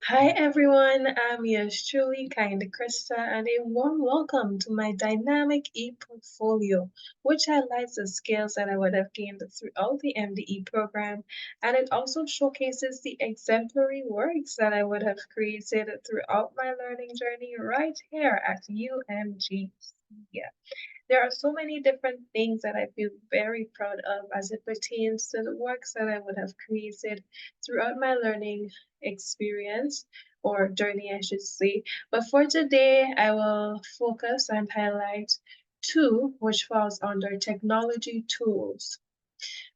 Hi everyone, I'm yours truly, Kinda Krista, and a warm welcome to my dynamic e-portfolio, which highlights the skills that I would have gained throughout the MDE program, and it also showcases the exemplary works that I would have created throughout my learning journey right here at UMGC. There are so many different things that I feel very proud of as it pertains to the works that I would have created throughout my learning experience or journey, I should say. But for today, I will focus and highlight two, which falls under technology tools.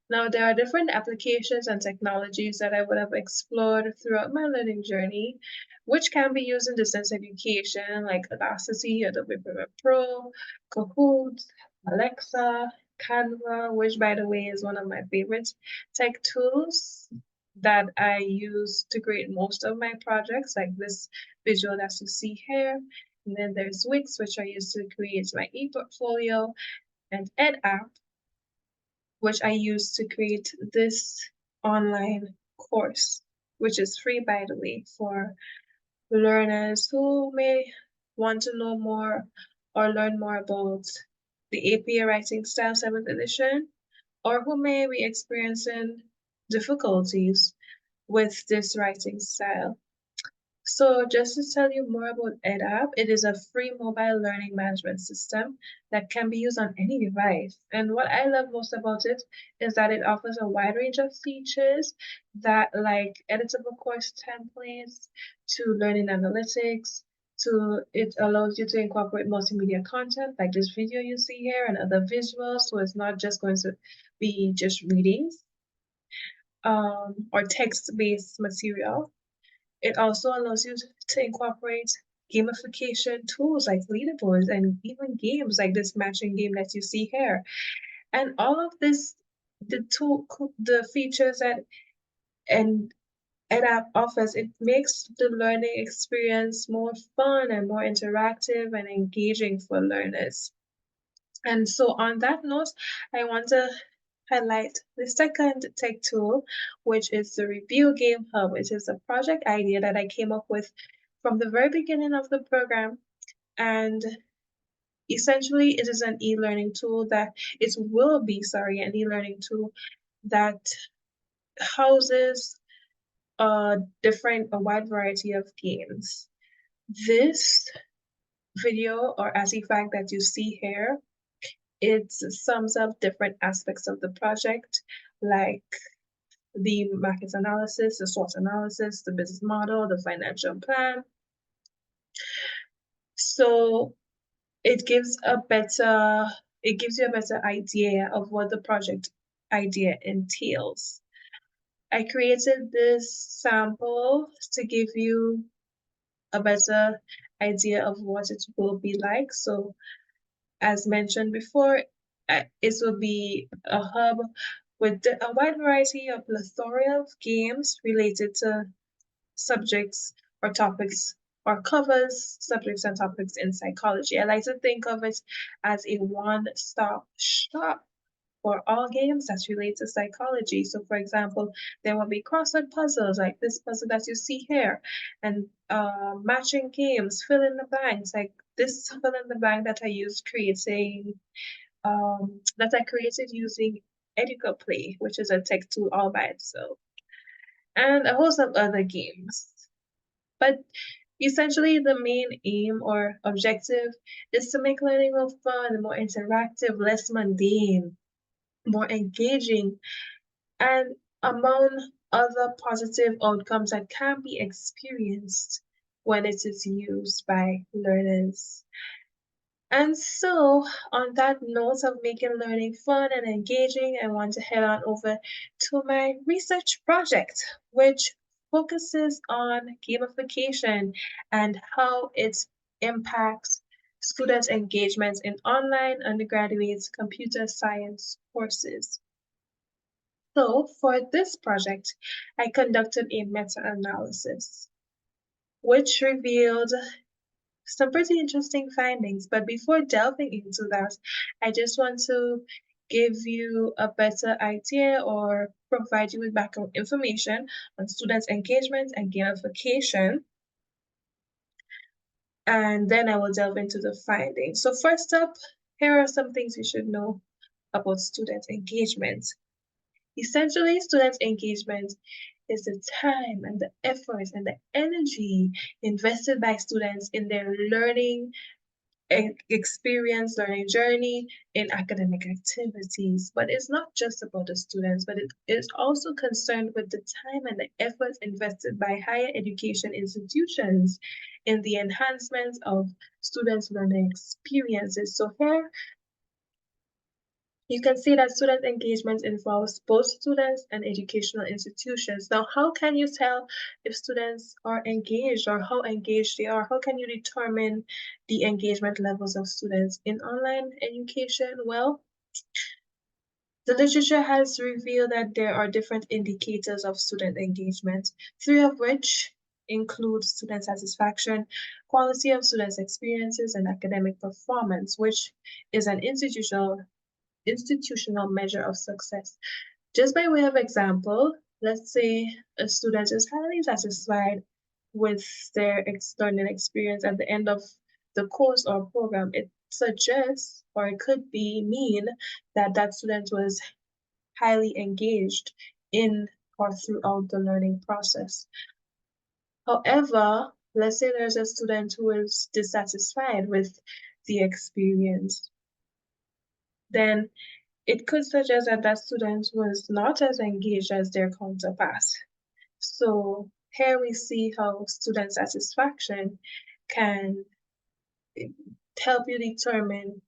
Now, there are different applications and technologies that I would have explored throughout my learning journey, which can be used in distance education, like Audacity, Adobe Premiere Pro, Kahoot, Alexa, Canva, which, by the way, is one of my favorite tech tools that I use to create most of my projects, like this visual that you see here. And then there's Wix, which I use to create my e-portfolio, and EdApp, which I use to create this online course, which is free, by the way, for learners who may want to know more or learn more about the APA Writing Style 7th edition, or who may be experiencing difficulties with this writing style. So just to tell you more about EdApp, it is a free mobile learning management system that can be used on any device. And what I love most about it is that it offers a wide range of features that like editable course templates to learning analytics, to it allows you to incorporate multimedia content like this video you see here and other visuals. So it's not just going to be just readings or text-based material. It also allows you to incorporate gamification tools like leaderboards and even games like this matching game that you see here. And all of this, the features that an EdApp offers, it makes the learning experience more fun and more interactive and engaging for learners. And so on that note, I want to highlight the second tech tool, which is the Review Game Hub. It is a project idea that I came up with from the very beginning of the program. And essentially, it is an e-learning tool that it will be, sorry, an e-learning tool that houses a wide variety of games. This video or artifact that you see here, it sums up different aspects of the project, like the market analysis, the SWOT analysis, the business model, the financial plan. So it gives you a better idea of what the project idea entails. I created this sample to give you a better idea of what it will be like. So as mentioned before, it will be a hub with a wide variety of plethora of games related to subjects or topics or covers subjects and topics in psychology. I like to think of it as a one-stop shop for all games that relate to psychology. So for example, there will be crossword puzzles like this puzzle that you see here, and matching games, fill in the blanks, like this fill in the blank that I used that I created using EducaPlay, which is a tech tool all by itself, and a host of other games. But essentially, the main aim or objective is to make learning more fun, more interactive, less mundane, more engaging, and among other positive outcomes that can be experienced when it is used by learners. And so, on that note of making learning fun and engaging, I want to head on over to my research project, which focuses on gamification and how it impacts students' engagement in online undergraduate computer science courses. So, for this project, I conducted a meta-analysis, which revealed some pretty interesting findings. But before delving into that, I just want to give you a better idea or provide you with background information on students' engagement and gamification. And then I will delve into the findings. So first up, here are some things you should know about student engagement. Essentially, student engagement is the time and the effort and the energy invested by students in their learning experience, learning journey, in academic activities. But it's not just about the students, but it is also concerned with the time and the effort invested by higher education institutions in the enhancement of students' learning experiences. So here you can see that student engagement involves both students and educational institutions. Now, how can you tell if students are engaged or how engaged they are? How can you determine the engagement levels of students in online education? Well, the literature has revealed that there are different indicators of student engagement, three of which include student satisfaction, quality of students' experiences, and academic performance, which is an institutional measure of success. Just by way of example, let's say a student is highly satisfied with their learning experience at the end of the course or program. It suggests, or it could be mean, that that student was highly engaged in or throughout the learning process. However, let's say there's a student who is dissatisfied with the experience, then it could suggest that that student was not as engaged as their counterparts. So here we see how student satisfaction can help you determine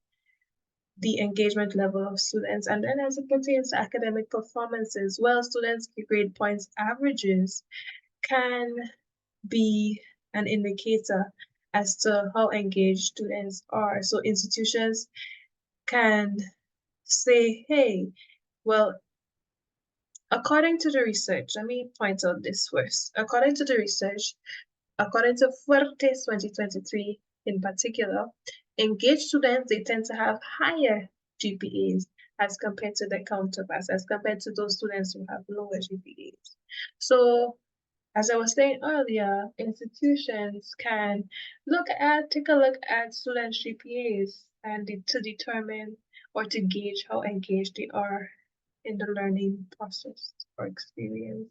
the engagement level of students. And then as it pertains to academic performances, well, students' grade points averages can be an indicator as to how engaged students are. So institutions can say, hey, well, according to the research, let me point out this first. According to the research, according to Fuertes 2023 in particular, engaged students, they tend to have higher GPAs as compared to their counterparts, as compared to those students who have lower GPAs. So as I was saying earlier, institutions can take a look at students' GPAs and to determine or to gauge how engaged they are in the learning process or experience.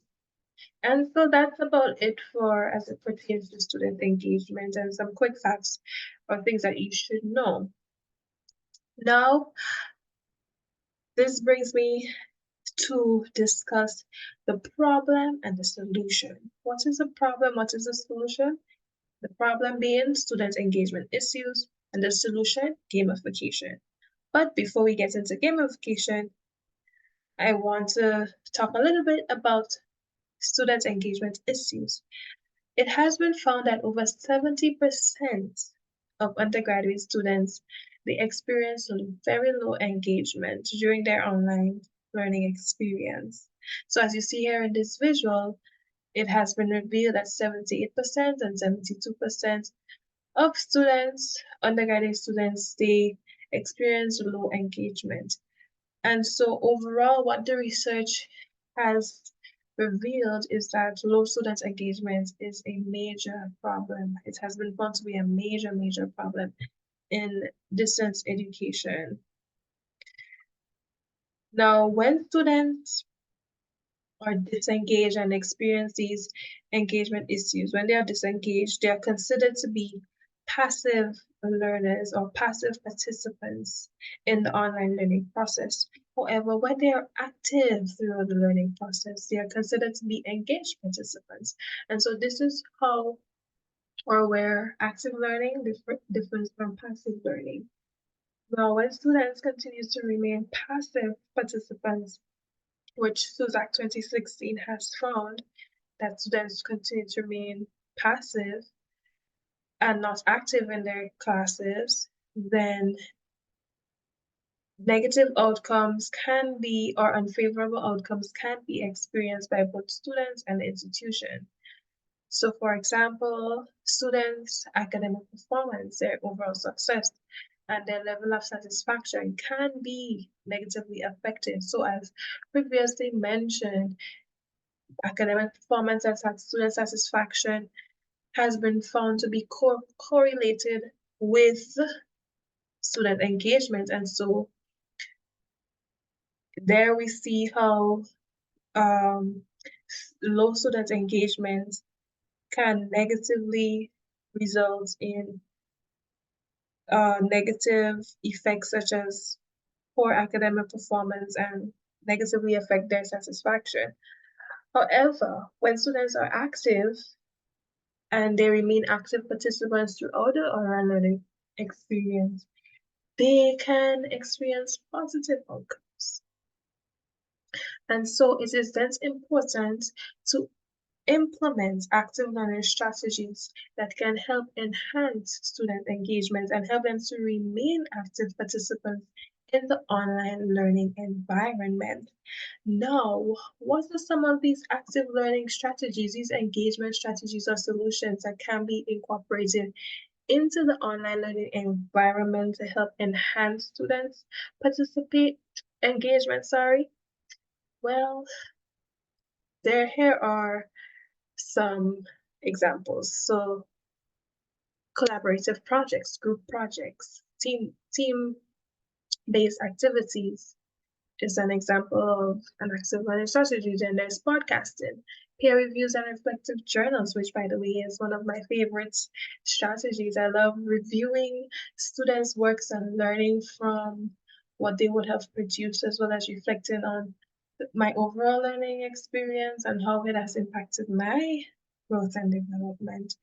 And so that's about it for as it pertains to student engagement and some quick facts or things that you should know. Now, this brings me to discuss the problem and the solution. What is the problem? What is the solution? The problem being student engagement issues and the solution, gamification. But before we get into gamification, I want to talk a little bit about student engagement issues. It has been found that over 70% of undergraduate students, they experience very low engagement during their online learning experience. So as you see here in this visual, it has been revealed that 78% and 72% of students, undergraduate students, they experience low engagement. And so overall, what the research has revealed is that low student engagement is a major problem. It has been found to be a major, major problem in distance education. Now, when students are disengaged and experience these engagement issues, when they are disengaged, they are considered to be passive learners or passive participants in the online learning process. However, when they are active throughout the learning process, they are considered to be engaged participants. And so this is how or where active learning differs from passive learning. Now, when students continue to remain passive participants, which SUSAC 2016 has found that students continue to remain passive and not active in their classes, then negative outcomes can be, or unfavorable outcomes can be experienced by both students and the institution. So for example, students' academic performance, their overall success, and their level of satisfaction can be negatively affected. So as previously mentioned, academic performance and student satisfaction has been found to be correlated with student engagement. And so there we see how um, low student engagement can negatively result in negative effects such as poor academic performance and negatively affect their satisfaction. However, when students are active and they remain active participants throughout the online learning experience, they can experience positive outcomes. And so it is then important to implement active learning strategies that can help enhance student engagement and help them to remain active participants in the online learning environment. Now, what are some of these active learning strategies, these engagement strategies or solutions that can be incorporated into the online learning environment to help enhance students' engagement, sorry? Well, here are some examples. So collaborative projects, group projects, team-based activities is an example of an active learning strategy. Then there's podcasting, peer reviews and reflective journals, which by the way is one of my favorite strategies. I love reviewing students' works and learning from what they would have produced, as well as reflecting on my overall learning experience and how it has impacted my growth and development.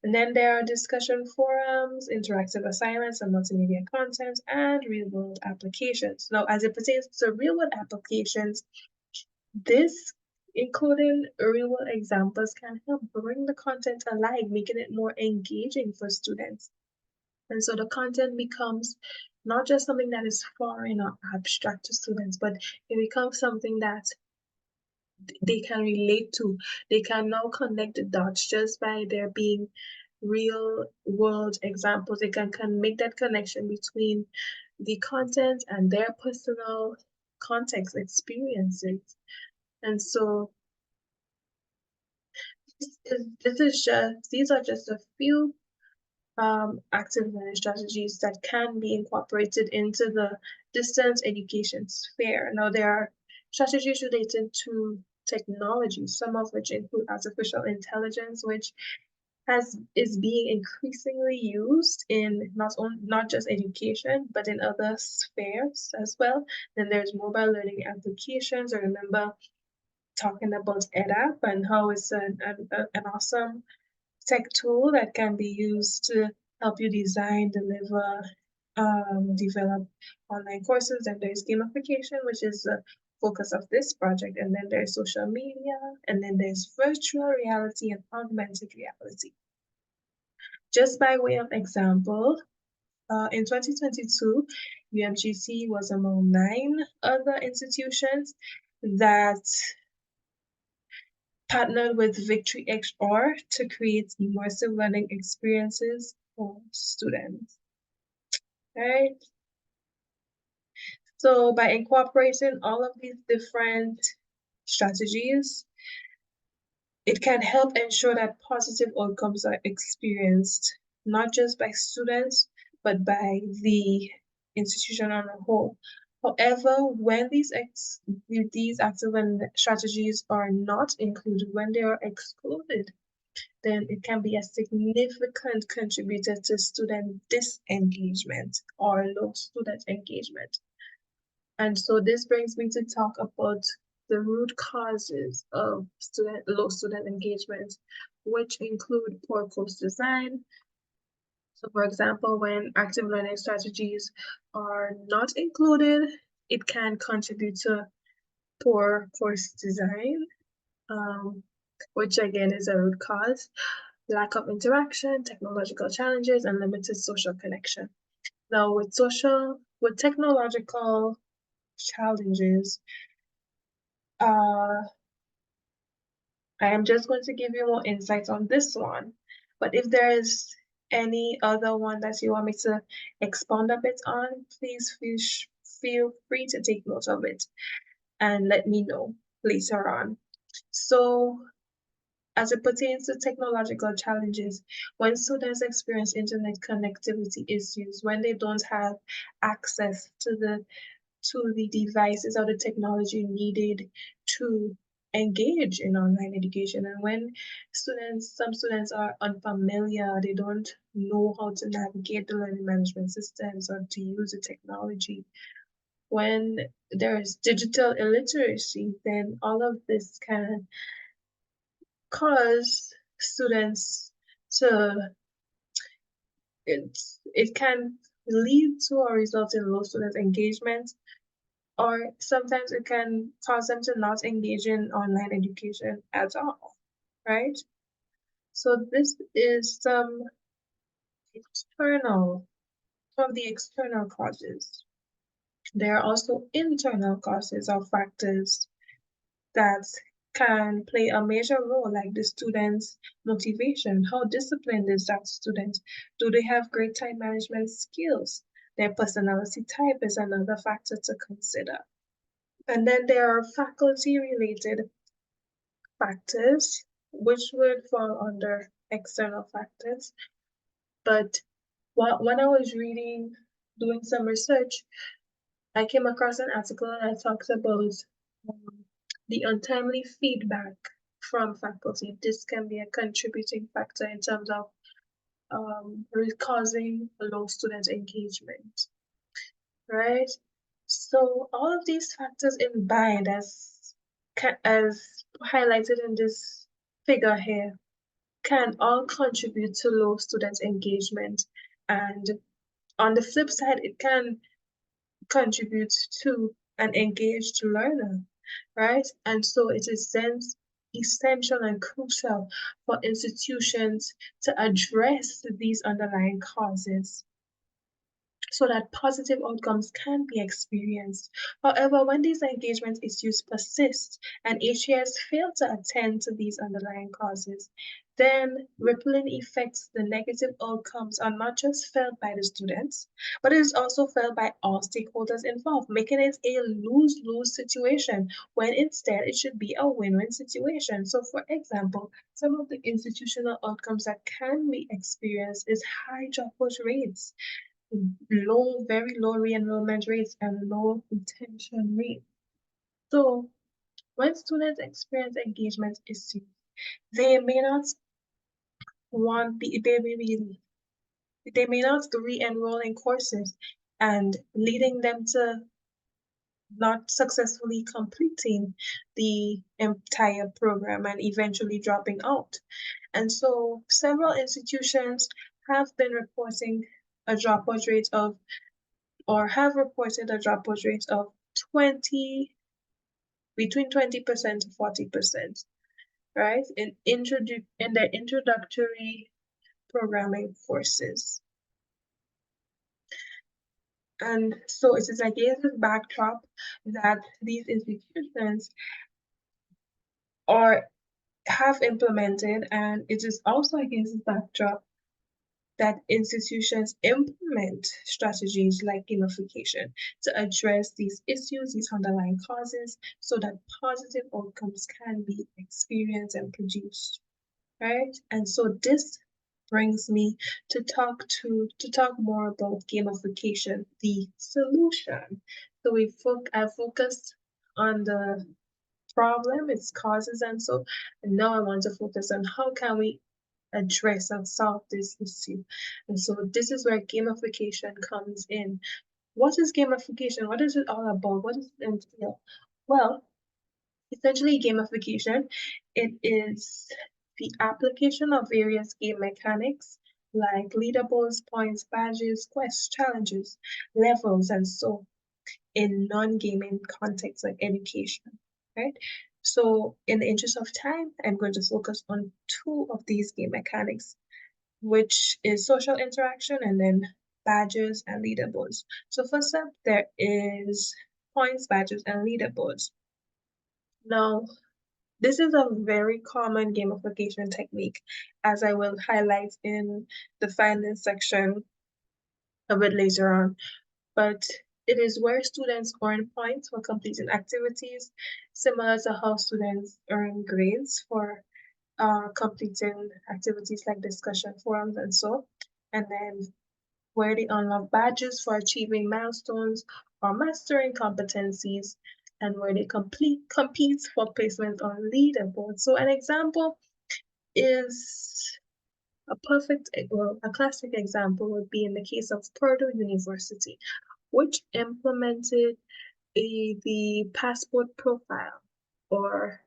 And then there are discussion forums, interactive assignments, and multimedia content, and real-world applications. Now, as it pertains to real-world applications, this, including real-world examples, can help bring the content alive, making it more engaging for students. And so the content becomes not just something that is foreign or abstract to students, but it becomes something that they can relate to. They can now connect the dots just by there being real world examples. They can make that connection between the content and their personal context experiences. And so these are just a few active learning strategies that can be incorporated into the distance education sphere. Now, there are strategies related to technology, some of which include artificial intelligence, which is being increasingly used in not just education, but in other spheres as well. Then there's mobile learning applications. I remember talking about EdApp and how it's an awesome tech tool that can be used to help you design, deliver, develop online courses. And there's gamification, which is the focus of this project. And then there's social media, and then there's virtual reality and augmented reality. Just by way of example, in 2022, UMGC was among 9 other institutions that partnered with Victory XR to create immersive learning experiences for students. Right? So by incorporating all of these different strategies, it can help ensure that positive outcomes are experienced, not just by students, but by the institution on a whole. However, when these active learning strategies are not included, when they are excluded, then it can be a significant contributor to student disengagement or low student engagement. And so this brings me to talk about the root causes of low student engagement, which include poor course design. So for example, when active learning strategies are not included, it can contribute to poor course design, which again is a root cause, lack of interaction, technological challenges, and limited social connection. Now with technological challenges, I am just going to give you more insights on this one. But if there is Any other one that you want me to expound a bit on, please feel free to take note of it and let me know later on. So, as it pertains to technological challenges, when students experience internet connectivity issues, when they don't have access to the devices or the technology needed to engage in online education. And when some students are unfamiliar, they don't know how to navigate the learning management systems or to use the technology. When there's digital illiteracy, then all of this can cause students to, it can lead to or result in low student engagement, or sometimes it can cause them to not engage in online education at all, right? So this is some external, some of the external causes. There are also internal causes or factors that can play a major role, like the student's motivation. How disciplined is that student? Do they have great time management skills? Their personality type is another factor to consider. And then there are faculty related factors, which would fall under external factors. But when I was doing some research, I came across an article that talks about um, the untimely feedback from faculty. This can be a contributing factor in terms of causing low student engagement, right? So all of these factors combined, as highlighted in this figure here, can all contribute to low student engagement. And on the flip side, it can contribute to an engaged learner, right? And so it is then essential and crucial for institutions to address these underlying causes so that positive outcomes can be experienced. However, when these engagement issues persist and HES fail to attend to these underlying causes, then rippling effects, the negative outcomes are not just felt by the students, but it is also felt by all stakeholders involved, making it a lose-lose situation when instead it should be a win-win situation. So for example, some of the institutional outcomes that can be experienced is high dropout rates, very low re-enrollment rates, and low retention rate. So when students experience engagement issues, they may not want the they may not re-enroll in courses, and leading them to not successfully completing the entire program and eventually dropping out. And so several institutions have been reporting a dropout rate of or have reported a dropout rate of 20 between 20% to 40%, right? In their introductory programming courses. And so it is against this backdrop that these institutions are have implemented, and it is also against this backdrop that institutions implement strategies like gamification to address these issues, these underlying causes, so that positive outcomes can be experienced and produced, right? And so this brings me to talk more about gamification, the solution. So I focused on the problem, its causes, and now I want to focus on how can we address and solve this issue. And so this is where gamification comes in. What is gamification? What is it all about? What does it entail? Well, essentially gamification, it is the application of various game mechanics like leaderboards, points, badges, quests, challenges, levels, and so in non-gaming contexts like education, right? So in the interest of time, I'm going to focus on two of these game mechanics, which is social interaction and then badges and leaderboards. So first up, there is points, badges, and leaderboards. Now, This is a very common gamification technique, as I will highlight in the findings section a bit later on. But it is where students earn points for completing activities, similar to how students earn grades for completing activities like discussion forums and so. And then where they unlock badges for achieving milestones or mastering competencies, and where they compete for placement on leaderboard. So an example is a classic example would be in the case of Purdue University, which implemented the passport profile, or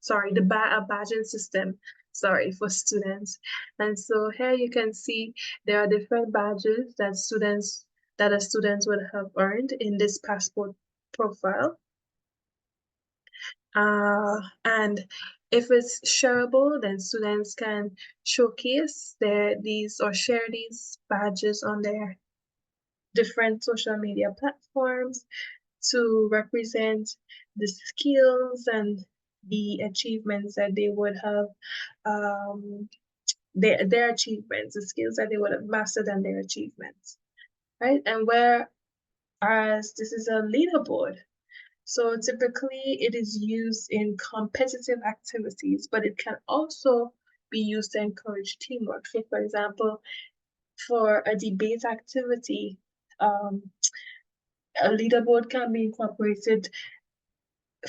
sorry, a badging system, sorry, for students. And so here you can see there are different badges that a student would have earned in this passport profile. And if it's shareable, then students can showcase share these badges on their different social media platforms to represent the skills and the achievements that they would have, their achievements, the skills that they would have mastered and their achievements, right? And whereas this is a leaderboard, so typically it is used in competitive activities, but it can also be used to encourage teamwork. So for example, for a debate activity, a leaderboard can be incorporated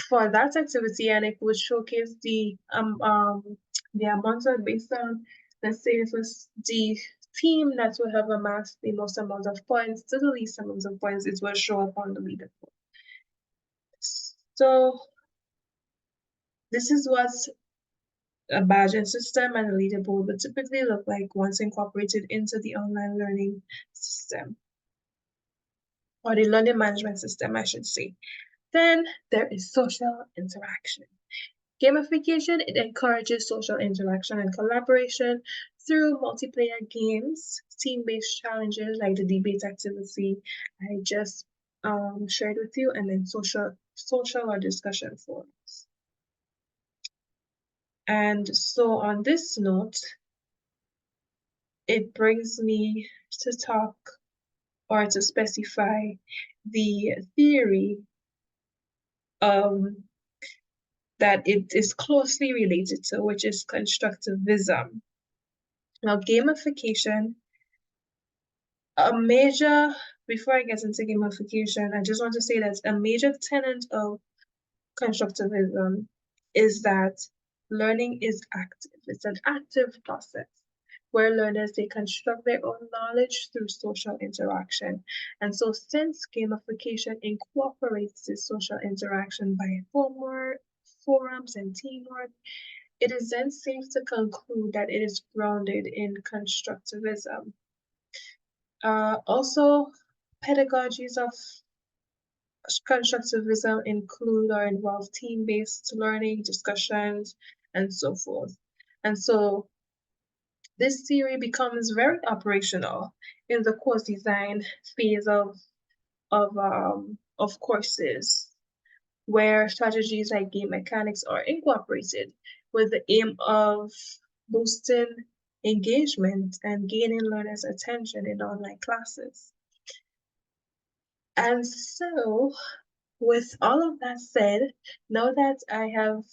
for that activity, and it would showcase the amounts are based on, let's say it was the team that will have amassed the most amount of points to the least amount of points, it will show up on the leaderboard. So this is what a badging system and a leaderboard would typically look like once incorporated into the online learning system, or the learning management system, I should say. Then there is social interaction. Gamification, it encourages social interaction and collaboration through multiplayer games, team-based challenges like the debate activity I just shared with you, and then social or discussion forums. And so on this note, it brings me to talk or to specify the theory that it is closely related to, which is constructivism. Now, gamification, before I get into gamification, I just want to say that a major tenet of constructivism is that learning is active. It's an active process where learners, they construct their own knowledge through social interaction. And so since gamification incorporates this social interaction by homework, forums, and teamwork, it is then safe to conclude that it is grounded in constructivism. Also, pedagogies of constructivism include or involve team-based learning, discussions, and so forth. And so this theory becomes very operational in the course design phase of courses, where strategies like game mechanics are incorporated with the aim of boosting engagement and gaining learners' attention in online classes. And so, with all of that said, now that I have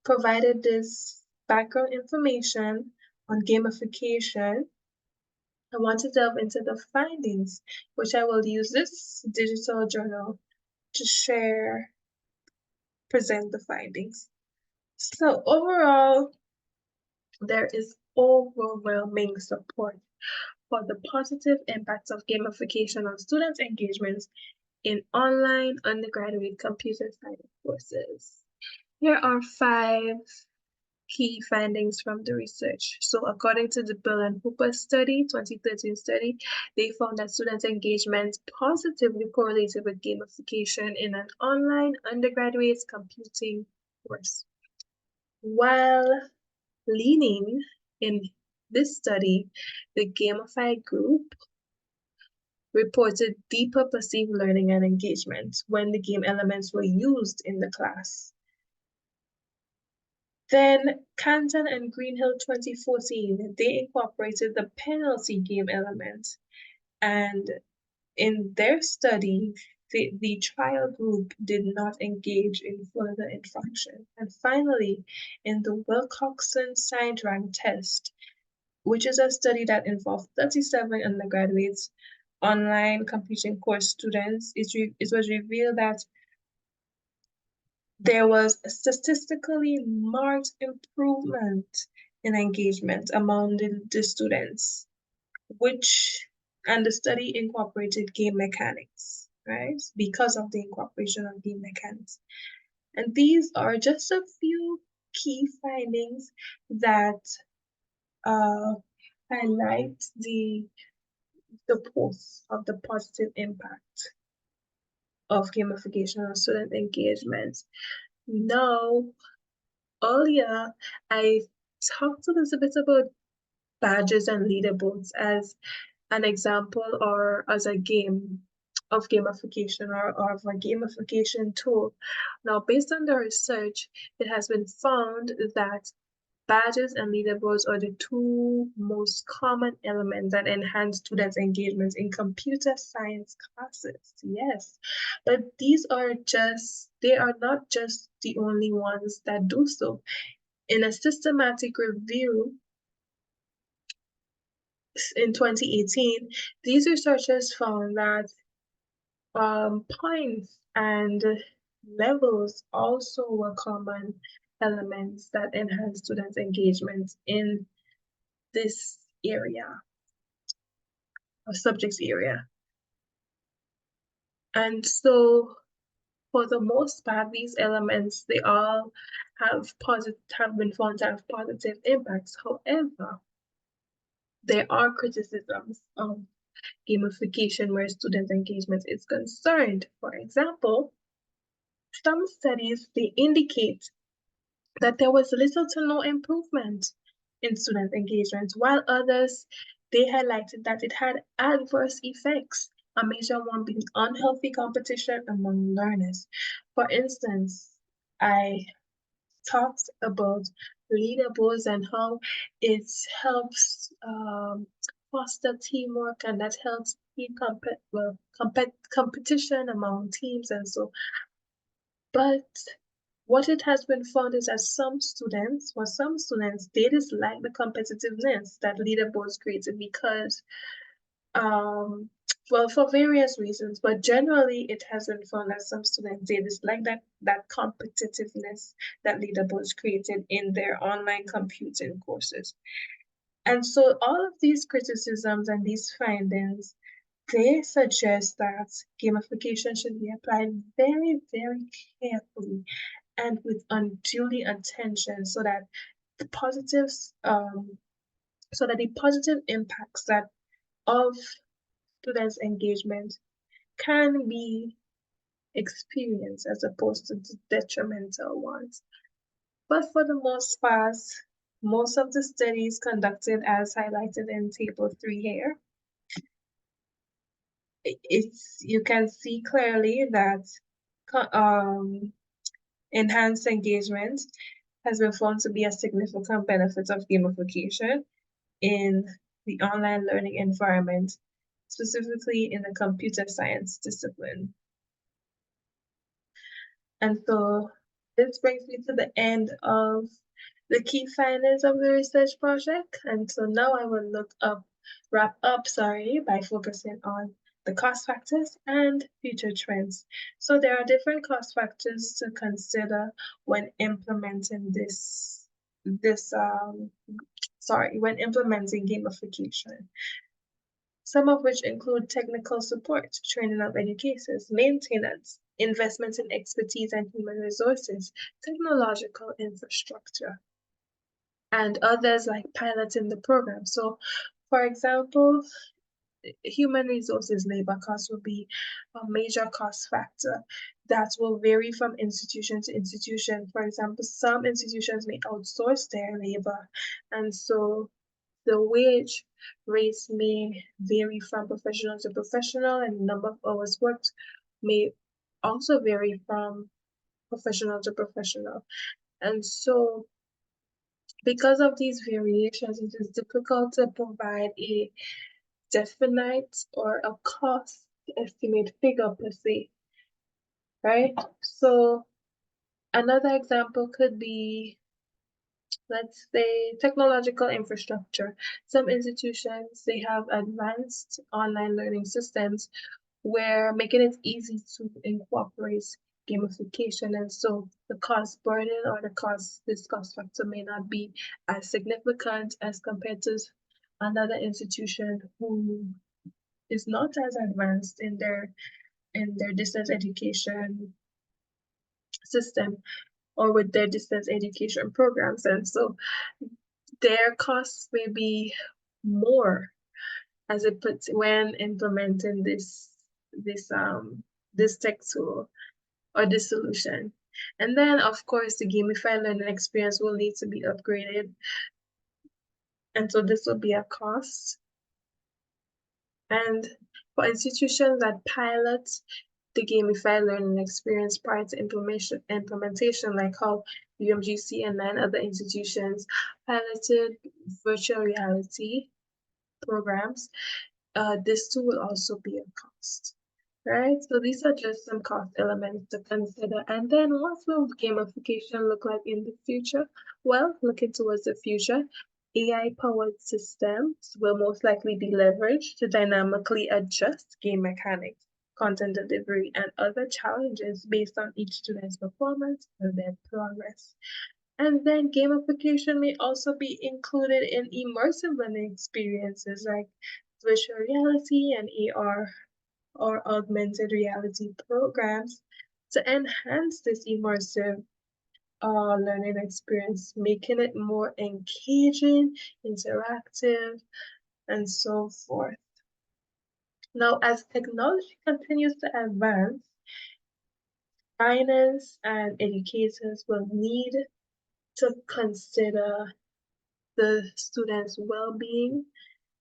provided this background information on gamification, I want to delve into the findings, which I will use this digital journal to present the findings. So overall, there is overwhelming support for the positive impacts of gamification on students' engagement in online undergraduate computer science courses. Here are 5 key findings from the research. So according to the Bill and Hooper study, 2013 study, they found that student engagement positively correlated with gamification in an online undergraduate computing course. While leaning in this study, the gamified group reported deeper perceived learning and engagement when the game elements were used in the class. Then Canton and Greenhill 2014, they incorporated the penalty game element. And in their study, the trial group did not engage in further infraction. And finally, in the Wilcoxon Signed Rank Test, which is a study that involved 37 undergraduates, online computing course students, it was revealed that there was a statistically marked improvement in engagement among the students, which and the study incorporated game mechanics, right? Because of the incorporation of game mechanics. And these are just a few key findings that uh, highlight the pulse of the positive impact of gamification on student engagement. Now, earlier, I talked a little bit about badges and leaderboards as an example or as a game of gamification or of a gamification tool. Now, based on the research, it has been found that badges and leaderboards are the two most common elements that enhance students' engagement in computer science classes. Yes, but they are not just the only ones that do so. In a systematic review in 2018, these researchers found that points and levels also were common elements that enhance students' engagement in this area or subjects area. And so for the most part, these elements, they all have been found to have positive impacts. However, there are criticisms of gamification where student engagement is concerned. For example, some studies, they indicate that there was little to no improvement in student engagement, while others, they highlighted that it had adverse effects, a major one being unhealthy competition among learners. For instance, I talked about leaderboards and how it helps foster teamwork and that helps keep competition among teams and so. But what it has been found is that for some students, they dislike the competitiveness that leaderboards created because, well, for various reasons, but generally it has been found that some students, they dislike that competitiveness that leaderboards created in their online computing courses. And so all of these criticisms and these findings, they suggest that gamification should be applied very, very carefully and with unduly attention so that the positives so that the positive impacts that of students' engagement can be experienced as opposed to the detrimental ones. But for the most part, most of the studies conducted as highlighted in table 3 here, you can see clearly that enhanced engagement has been found to be a significant benefit of gamification in the online learning environment, specifically in the computer science discipline. And so this brings me to the end of the key findings of the research project. And so now I will wrap up, by focusing on the cost factors and future trends. So there are different cost factors to consider when implementing when implementing gamification. Some of which include technical support, training of educators, maintenance, investment in expertise and human resources, technological infrastructure, and others like piloting the program. So, for example, human resources labor costs will be a major cost factor that will vary from institution to institution. For example, some institutions may outsource their labor, and so the wage rates may vary from professional to professional, and the number of hours worked may also vary from professional to professional. And so Because of these variations, it is difficult to provide a definite or a cost estimate figure per se, right? So another example could be, let's say, technological infrastructure. Some institutions, they have advanced online learning systems where making it easy to incorporate gamification, and so the cost burden or the cost factor may not be as significant as compared to another institution who is not as advanced in their distance education system or with their distance education programs, and so their costs may be more as it puts when implementing this tech tool or this solution. And then, of course, the gamified learning experience will need to be upgraded. And so this will be a cost. And for institutions that pilot the gamified learning experience prior to implementation, like how UMGC and 9 other institutions piloted virtual reality programs, this too will also be a cost. Right, so these are just some cost elements to consider. And then what will gamification look like in the future? Well, looking towards the future, AI-powered systems will most likely be leveraged to dynamically adjust game mechanics, content delivery, and other challenges based on each student's performance and their progress. And then gamification may also be included in immersive learning experiences like virtual reality and AR or augmented reality programs to enhance this immersive learning experience, making it more engaging, interactive, and so forth. Now, as technology continues to advance, designers and educators will need to consider the students' well-being,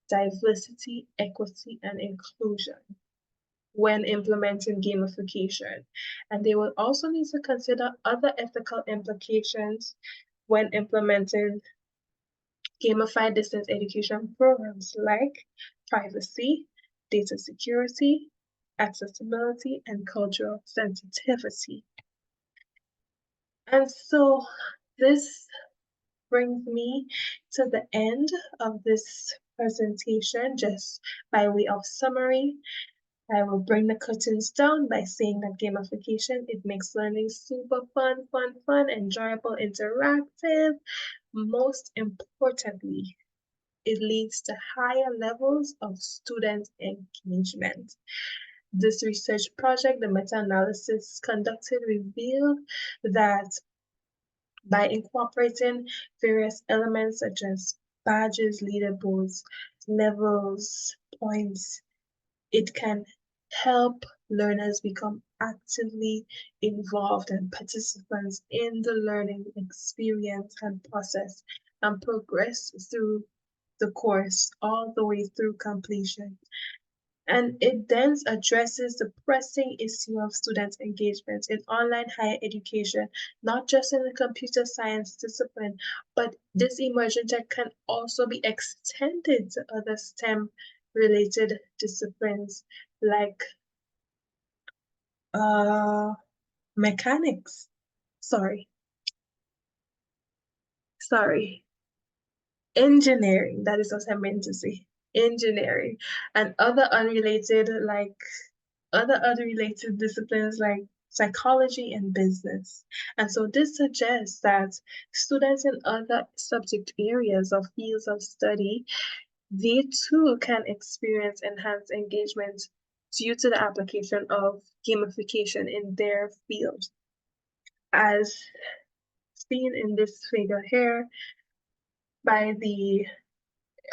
diversity, equity, and inclusion when implementing gamification. And they will also need to consider other ethical implications when implementing gamified distance education programs like privacy, data security, accessibility, and cultural sensitivity. And so this brings me to the end of this presentation. Just by way of summary, I will bring the curtains down by saying that gamification, it makes learning super fun, enjoyable, interactive. Most importantly, it leads to higher levels of student engagement. This research project, the meta-analysis conducted, revealed that by incorporating various elements such as badges, leaderboards, levels, points, it can help learners become actively involved and participants in the learning experience and process and progress through the course all the way through completion. And it then addresses the pressing issue of student engagement in online higher education, not just in the computer science discipline, but this emerging tech can also be extended to other STEM related disciplines like mechanics. Sorry, sorry. Engineering, that is what I meant to say. Engineering and other unrelated disciplines like psychology and business. And so this suggests that students in other subject areas or fields of study, they too can experience enhanced engagement due to the application of gamification in their field. As seen in this figure here,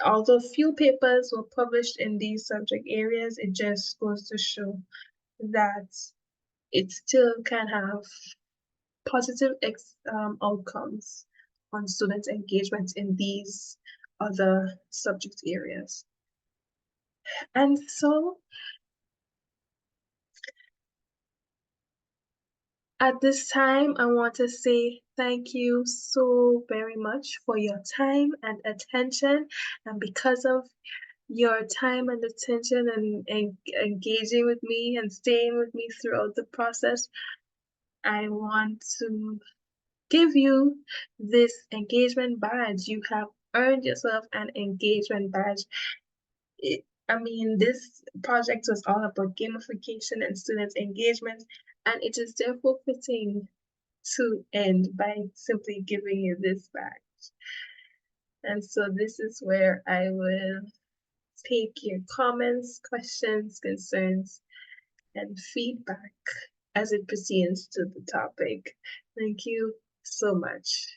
although few papers were published in these subject areas, it just goes to show that it still can have positive outcomes on student engagement in these other subject areas. And so At this time, I want to say thank you so very much for your time and attention. And because of your time and attention and engaging with me and staying with me throughout the process, I want to give you this engagement badge. You have earned yourself an engagement badge. I mean, this project was all about gamification and students' engagement, and it is therefore fitting to end by simply giving you this badge. And so this is where I will take your comments, questions, concerns, and feedback as it pertains to the topic. Thank you so much.